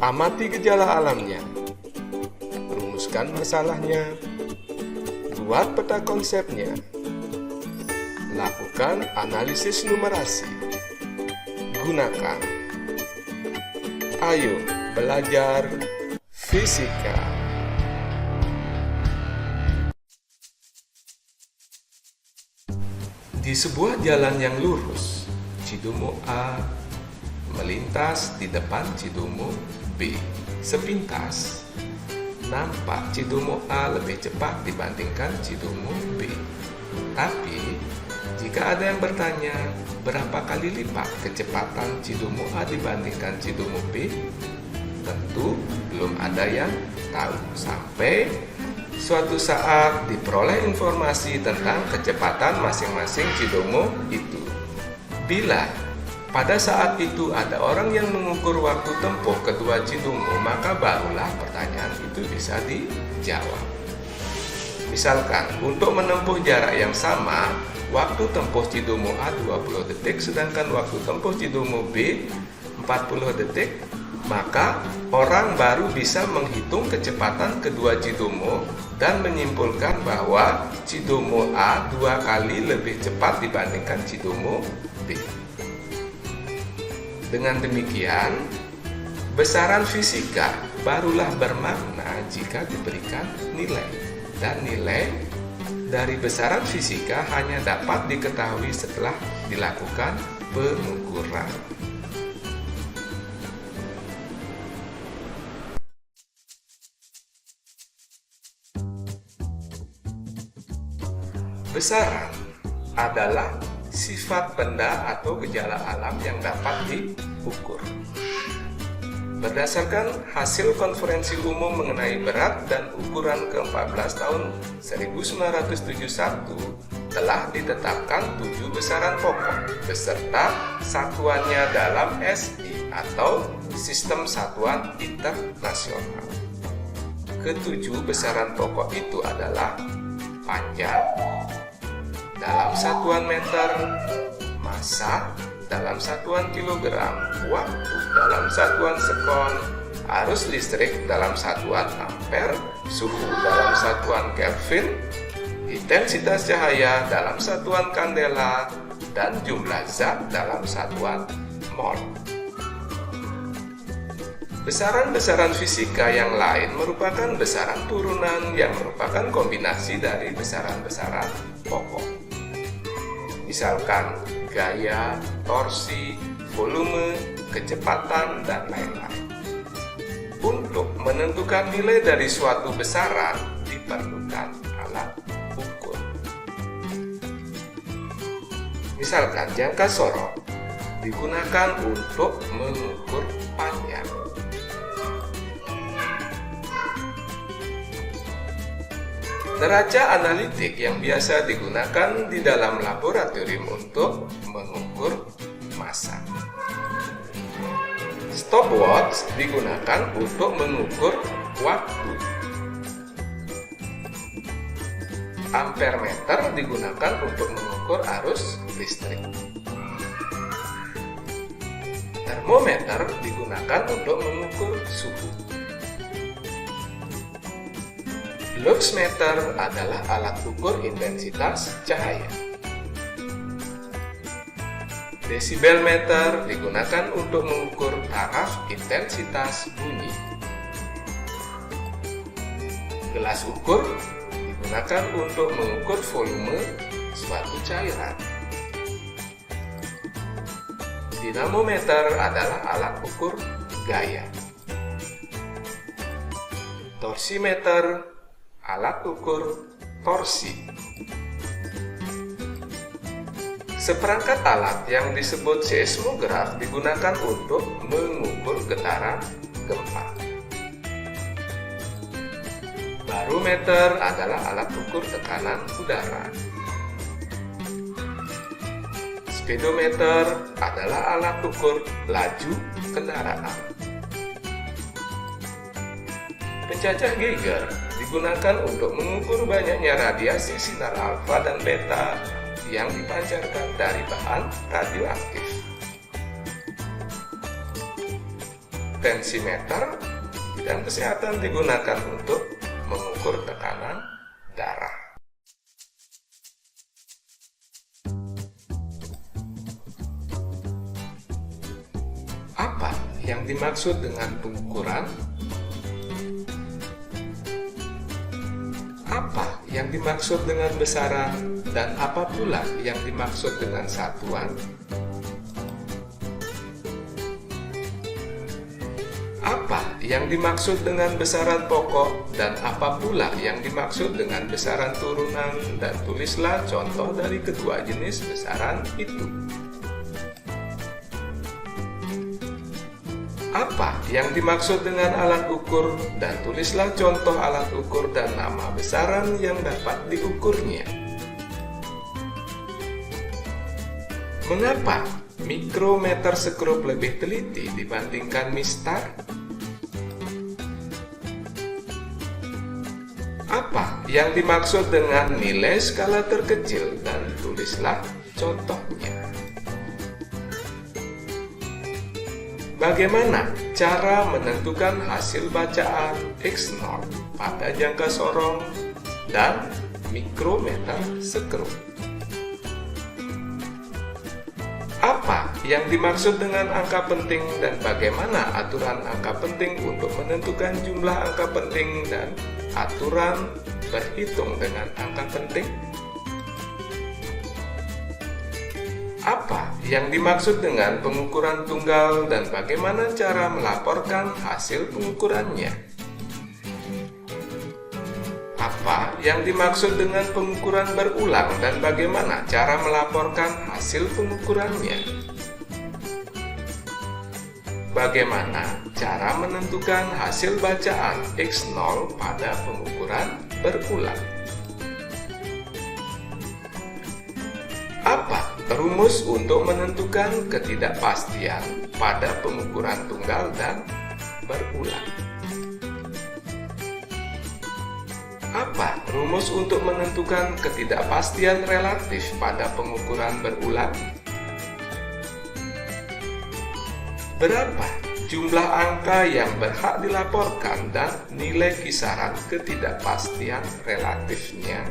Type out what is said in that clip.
Amati gejala alamnya, rumuskan masalahnya, buat peta konsepnya, lakukan analisis numerasi, gunakan. Ayo belajar fisika. Di sebuah jalan yang lurus, Cidumu A melintas di depan Cidumu B. Sepintas, nampak Cidumu A lebih cepat dibandingkan Cidumu B. Tapi, jika ada yang bertanya, berapa kali lipat kecepatan Cidumu A dibandingkan Cidumu B? Tentu belum ada yang tahu sampai suatu saat diperoleh informasi tentang kecepatan masing-masing Cidumu itu. Bila pada saat itu ada orang yang mengukur waktu tempuh kedua Cidumu, maka barulah pertanyaan itu bisa dijawab. Misalkan, untuk menempuh jarak yang sama, waktu tempuh Cidumu A 20 detik, sedangkan waktu tempuh Cidumu B 40 detik, maka orang baru bisa menghitung kecepatan kedua Cidumu dan menyimpulkan bahwa Cidumu A 2 kali lebih cepat dibandingkan Cidumu B. Dengan demikian, besaran fisika barulah bermakna jika diberikan nilai. Dan nilai dari besaran fisika hanya dapat diketahui setelah dilakukan pengukuran. Besaran adalah sifat benda atau gejala alam yang dapat diukur. Berdasarkan hasil konferensi umum mengenai berat dan ukuran ke-14 tahun 1971, telah ditetapkan 7 besaran pokok beserta satuannya dalam SI atau Sistem Satuan Internasional. Ketujuh besaran pokok itu adalah panjang dalam satuan meter, massa dalam satuan kilogram, waktu dalam satuan sekon, arus listrik dalam satuan ampere, suhu dalam satuan Kelvin, intensitas cahaya dalam satuan kandela, dan jumlah zat dalam satuan mol. Besaran-besaran fisika yang lain merupakan besaran turunan yang merupakan kombinasi dari besaran-besaran pokok. Misalkan gaya, torsi, volume, kecepatan, dan lain-lain. Untuk menentukan nilai dari suatu besaran diperlukan alat ukur. Misalkan jangka sorot digunakan untuk mengukur panjang. Neraca analitik yang biasa digunakan di dalam laboratorium untuk mengukur massa. Stopwatch digunakan untuk mengukur waktu. Ampermeter digunakan untuk mengukur arus listrik. Termometer digunakan untuk mengukur suhu. Luxmeter adalah alat ukur intensitas cahaya. Desibelmeter digunakan untuk mengukur taraf intensitas bunyi. Gelas ukur digunakan untuk mengukur volume suatu cairan. Dinamometer adalah alat ukur gaya. Torsimeter alat ukur torsi. Seperangkat alat yang disebut seismograf digunakan untuk mengukur getaran gempa. Barometer adalah alat ukur tekanan udara. Speedometer adalah alat ukur laju kendaraan. Penjajah Geiger digunakan untuk mengukur banyaknya radiasi sinar alfa dan beta yang dipancarkan dari bahan radioaktif. tensimeter. Bidang kesehatan digunakan untuk mengukur tekanan darah. Apa yang dimaksud dengan pengukuran? Apa yang dimaksud dengan besaran dan apa pula yang dimaksud dengan satuan? Apa yang dimaksud dengan besaran pokok dan apa pula yang dimaksud dengan besaran turunan, dan tulislah contoh dari kedua jenis besaran itu. Apa yang dimaksud dengan alat ukur, dan tulislah contoh alat ukur dan nama besaran yang dapat diukurnya. Mengapa mikrometer sekrup lebih teliti dibandingkan mistar? Apa yang dimaksud dengan nilai skala terkecil, dan tulislah contohnya. Bagaimana cara menentukan hasil bacaan X0 pada jangka sorong dan mikrometer sekrup? Apa yang dimaksud dengan angka penting dan bagaimana aturan angka penting untuk menentukan jumlah angka penting dan aturan berhitung dengan angka penting? Apa yang dimaksud dengan pengukuran tunggal dan bagaimana cara melaporkan hasil pengukurannya? Apa yang dimaksud dengan pengukuran berulang dan bagaimana cara melaporkan hasil pengukurannya? Bagaimana cara menentukan hasil bacaan X0 pada pengukuran berulang? Apa rumus untuk menentukan ketidakpastian pada pengukuran tunggal dan berulang? Apa rumus untuk menentukan ketidakpastian relatif pada pengukuran berulang? Berapa jumlah angka yang berhak dilaporkan dan nilai kisaran ketidakpastian relatifnya?